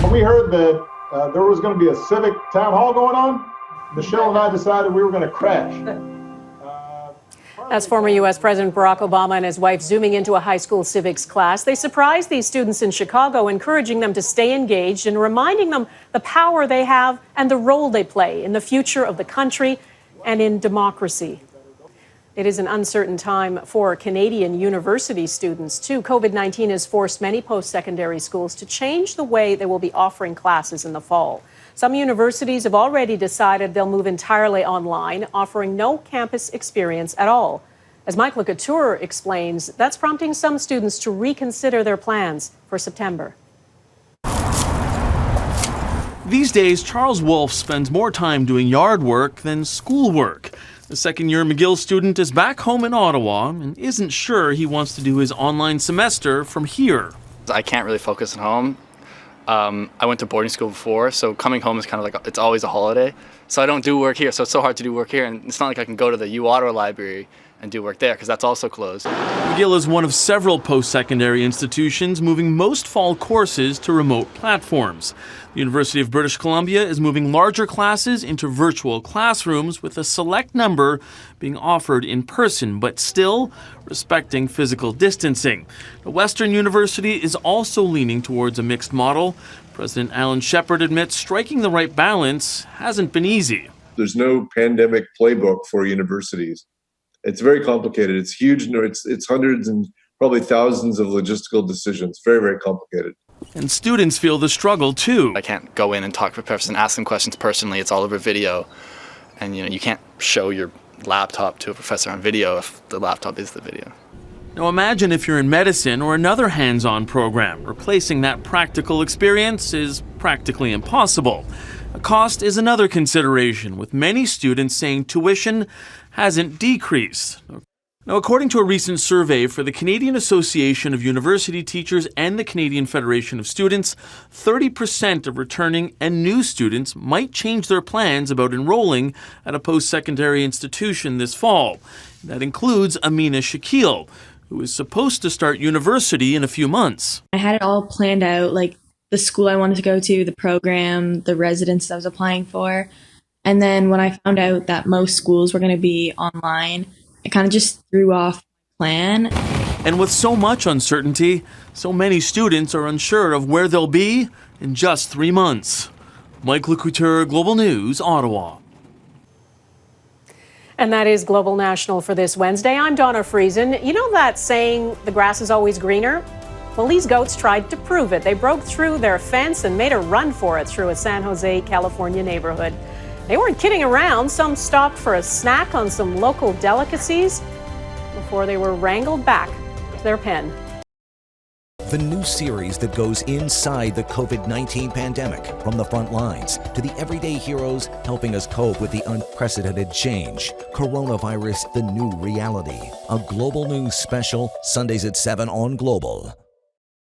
When we heard that there was going to be a civic town hall going on, Michelle and I decided we were going to crash. That's former U.S. President Barack Obama and his wife zooming into a high school civics class. They surprised these students in Chicago, encouraging them to stay engaged and reminding them the power they have and the role they play in the future of the country and in democracy. It is an uncertain time for Canadian university students, too. COVID-19 has forced many post-secondary schools to change the way they will be offering classes in the fall. Some universities have already decided they'll move entirely online, offering no campus experience at all. As Michael Couteur explains, that's prompting some students to reconsider their plans for September. These days, Charles Wolfe spends more time doing yard work than school work. The second-year McGill student is back home in Ottawa and isn't sure he wants to do his online semester from here. I can't really focus at home. I went to boarding school before, so coming home is kind of like, it's always a holiday. So I don't do work here, so it's so hard to do work here. And it's not like I can go to the Ottawa library and do work there, because that's also closed. McGill is one of several post-secondary institutions moving most fall courses to remote platforms. The University of British Columbia is moving larger classes into virtual classrooms, with a select number being offered in person, but still respecting physical distancing. The Western University is also leaning towards a mixed model. President Alan Shepard admits striking the right balance hasn't been easy. There's no pandemic playbook for universities. It's very complicated. It's huge. It's hundreds and probably thousands of logistical decisions. Very, very complicated. And students feel the struggle too. I can't go in and talk to a person, ask them questions personally. It's all over video. And you can't show your laptop to a professor on video if the laptop is the video. Now imagine if you're in medicine or another hands-on program. Replacing that practical experience is practically impossible. Cost is another consideration, with many students saying tuition hasn't decreased. Now, according to a recent survey for the Canadian Association of University Teachers and the Canadian Federation of Students, 30% of returning and new students might change their plans about enrolling at a post-secondary institution this fall. That includes Amina Shakil, who is supposed to start university in a few months. I had it all planned out, like the school I wanted to go to, the program, the residence I was applying for. And then when I found out that most schools were going to be online, it kind of just threw off my plan. And with so much uncertainty, so many students are unsure of where they'll be in just 3 months. Michael Couteur, Global News, Ottawa. And that is Global National for this Wednesday. I'm Dawna Friesen. You know that saying, the grass is always greener? Well, these goats tried to prove it. They broke through their fence and made a run for it through a San Jose, California neighborhood. They weren't kidding around. Some stopped for a snack on some local delicacies before they were wrangled back to their pen. The new series that goes inside the COVID-19 pandemic, from the front lines to the everyday heroes helping us cope with the unprecedented change. Coronavirus, the new reality. A Global News special, Sundays at 7 on Global.